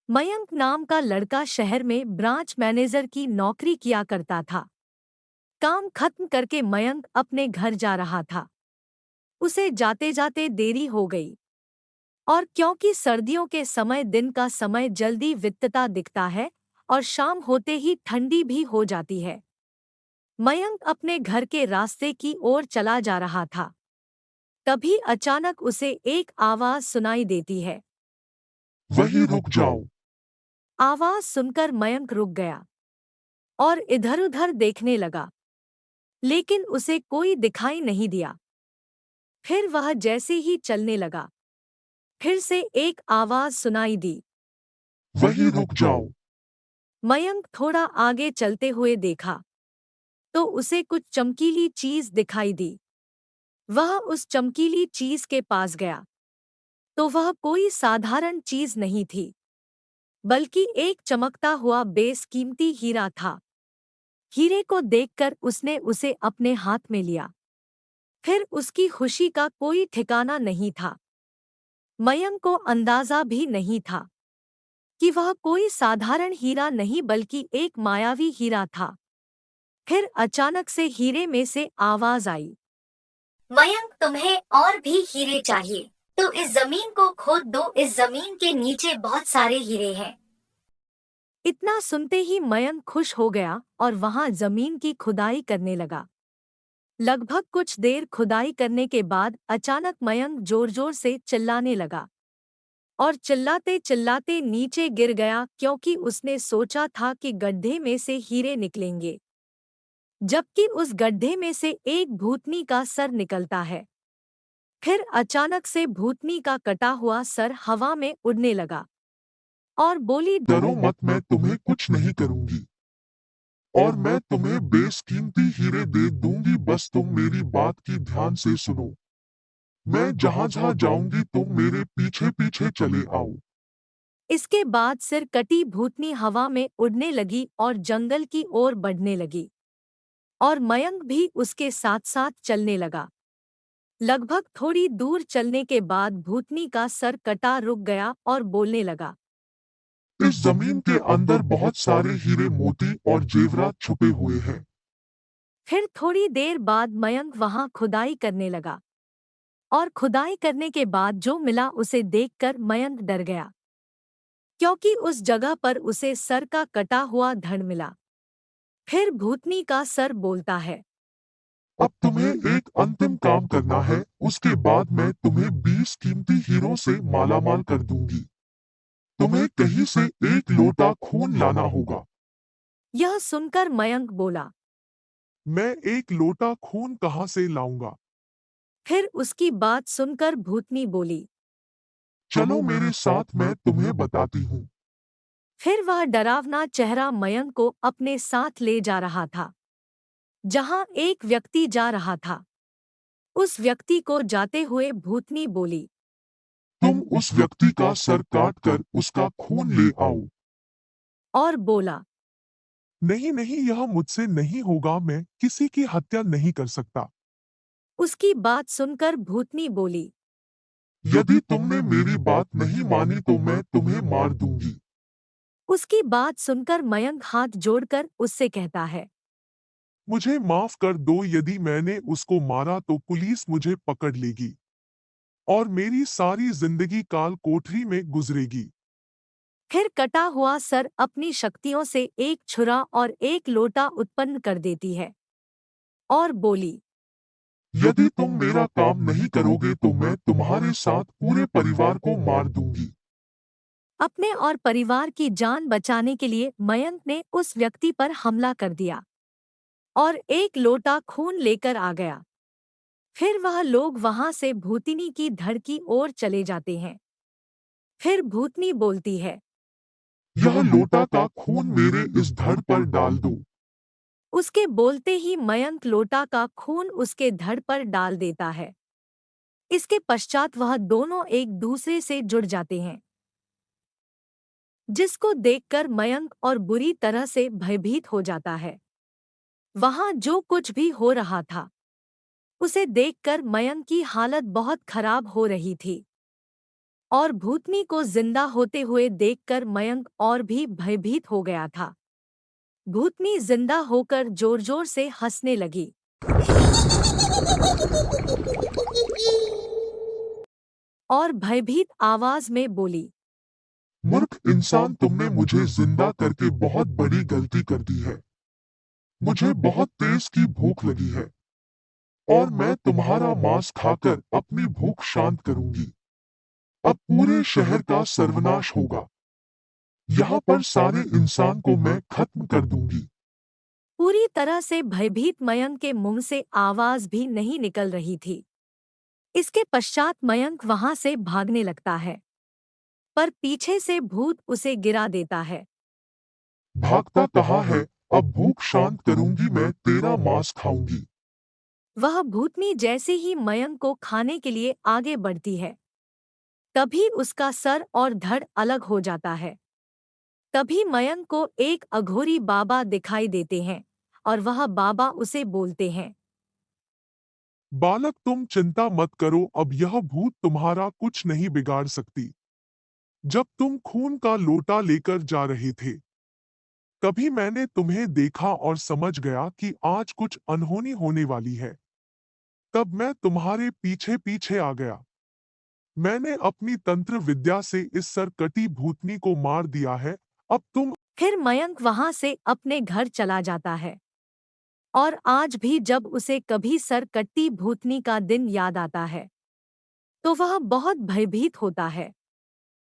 मयंक नाम का लड़का शहर में ब्रांच मैनेजर की नौकरी किया करता था। काम खत्म करके मयंक अपने घर जा रहा था। उसे जाते जाते देरी हो गई। और क्योंकि सर्दियों के समय दिन का समय जल्दी बीतता दिखता है और शाम होते ही ठंडी भी हो जाती है, मयंक अपने घर के रास्ते की ओर चला जा रहा था। तभी अचानक उसे एक आवाज सुनाई देती है। वहीं रुक जाओ। आवाज सुनकर मयंक रुक गया और इधर-उधर देखने लगा, लेकिन उसे कोई दिखाई नहीं दिया। फिर वह जैसे ही चलने लगा, फिर से एक आवाज सुनाई दी। वहीं रुक जाओ। मयंक थोड़ा आगे चलते हुए देखा, तो उसे कुछ चमकीली चीज दिखाई दी। वह उस चमकीली चीज के पास गया, तो वह कोई साधारण चीज नहीं थी, बल्कि एक चमकता हुआ बेसकीमती हीरा था। हीरे को देखकर उसने उसे अपने हाथ में लिया। फिर उसकी खुशी का कोई ठिकाना नहीं था। मयंक को अंदाजा भी नहीं था कि वह कोई साधारण हीरा नहीं बल्कि एक मायावी हीरा था। फिर अचानक से हीरे में से आवाज आई। मयंक, तुम्हें और भी हीरे चाहिए तो इस जमीन को खोद दो। इस जमीन के नीचे बहुत सारे हीरे हैं। इतना सुनते ही मयंक खुश हो गया और वहां जमीन की खुदाई करने लगा। लगभग कुछ देर खुदाई करने के बाद अचानक मयंक जोर जोर से चिल्लाने लगा और चिल्लाते चिल्लाते नीचे गिर गया, क्योंकि उसने सोचा था कि गड्ढे में से हीरे निकलेंगे, जबकि उस गड्ढे में से एक भूतनी का सर निकलता है। फिर अचानक से भूतनी का कटा हुआ सर हवा में उड़ने लगा और बोली, डरो मत, मैं तुम्हें कुछ नहीं करूंगी और मैं तुम्हें बेशकीमती हीरे दे दूंगी। बस तुम मेरी बात की ध्यान से सुनो। मैं जहां जहां जाऊंगी तुम मेरे पीछे पीछे चले आओ। इसके बाद सिर कटी भूतनी हवा में उड़ने लगी और जंगल की ओर बढ़ने लगी, और मयंक भी उसके साथ साथ चलने लगा। लगभग थोड़ी दूर चलने के बाद भूतनी का सर कटा रुक गया और बोलने लगा। इस जमीन के अंदर बहुत सारे हीरे मोती और जेवरात छुपे हुए हैं। फिर थोड़ी देर बाद मयंक वहां खुदाई करने लगा, और खुदाई करने के बाद जो मिला उसे देखकर मयंक डर गया, क्योंकि उस जगह पर उसे सर का कटा हुआ धड़ मिला। फिर भूतनी का सर बोलता है। अब तुम्हें एक अंतिम काम करना है, उसके बाद मैं तुम्हें 20 कीमती हीरों से मालामाल कर दूंगी। तुम्हें कहीं से एक लोटा खून लाना होगा। यह सुनकर मयंक बोला। मैं एक लोटा खून कहाँ से लाऊंगा? फिर उसकी बात सुनकर भूतनी बोली। चलो मेरे साथ, मैं तुम्हें बताती हूँ। फिर वह डरावना चेहरा मयंक को अपने साथ ले जा रहा था, जहां एक व्यक्ति जा रहा था। उस व्यक्ति को जाते हुए भूतनी बोली। तुम उस व्यक्ति का सर काट कर उसका खून ले आओ। और बोला। नहीं नहीं, यह मुझसे नहीं होगा, मैं किसी की हत्या नहीं कर सकता। उसकी बात सुनकर भूतनी बोली। यदि तुमने मेरी बात नहीं मानी तो मैं तुम्हें मार दूंगी। उसकी बात सुनकर मयंक हाथ जोड़कर उससे कहता है। मुझे माफ कर दो, यदि मैंने उसको मारा तो पुलिस मुझे पकड़ लेगी और मेरी सारी जिंदगी काल कोठरी में गुजरेगी। फिर कटा हुआ सर अपनी शक्तियों से एक छुरा और एक लोटा उत्पन्न कर देती है और बोली। यदि तुम मेरा काम नहीं करोगे तो मैं तुम्हारे साथ पूरे परिवार को मार दूंगी। अपने और परिवार की जान बचाने के लिए मयंक ने उस व्यक्ति पर हमला कर दिया और एक लोटा खून लेकर आ गया। फिर वह लोग वहां से भूतनी की धड़ की ओर चले जाते हैं। फिर भूतनी बोलती है। यह लोटा का खून मेरे इस धड़ पर डाल दो। उसके बोलते ही मयंक लोटा का खून उसके धड़ पर डाल देता है। इसके पश्चात वह दोनों एक दूसरे से जुड़ जाते हैं, जिसको देखकर मयंक और बुरी तरह से भयभीत हो जाता है। वहां जो कुछ भी हो रहा था, उसे देखकर मयंक की हालत बहुत खराब हो रही थी। और भूतनी को जिंदा होते हुए देखकर मयंक और भी भयभीत हो गया था। भूतनी जिंदा होकर जोर जोर से हंसने लगी और भयभीत आवाज में बोली, मूर्ख इंसान, तुमने मुझे जिंदा करके बहुत बड़ी गलती कर दी है। मुझे बहुत तेज की भूख लगी है और मैं तुम्हारा मांस खाकर अपनी भूख शांत करूंगी। अब पूरे शहर का सर्वनाश होगा। यहाँ पर सारे इंसान को मैं खत्म कर दूंगी। पूरी तरह से भयभीत मयंक के मुंह से आवाज भी नहीं निकल रही थी। इसके पश्चात मयंक वहां से भागने लगता है, पर पीछे से भूत उसे गिरा देता है। भागता कहाँ है? अब भूख शांत करूंगी, मैं तेरा मांस खाऊंगी। वह भूतनी जैसे ही मयंक को खाने के लिए आगे बढ़ती है, तभी उसका सर और धड़ अलग हो जाता है। तभी मयंक को एक अघोरी बाबा दिखाई देते हैं और वह बाबा उसे बोलते हैं, बालक, तुम चिंता मत करो, अब यह भूत तुम्हारा कुछ नहीं बिगाड़ सकती। जब तुम खून का लोटा लेकर जा रहे थे, तभी मैंने तुम्हें देखा और समझ गया कि आज कुछ अनहोनी होने वाली है। तब मैं तुम्हारे पीछे पीछे आ गया। मैंने अपनी तंत्र विद्या से इस सरकटी भूतनी को मार दिया है। अब तुम फिर मयंक वहां से अपने घर चला जाता है। और आज भी जब उसे कभी सरकट्टी भूतनी का दिन याद आता है, तो वह बहुत भयभीत होता है।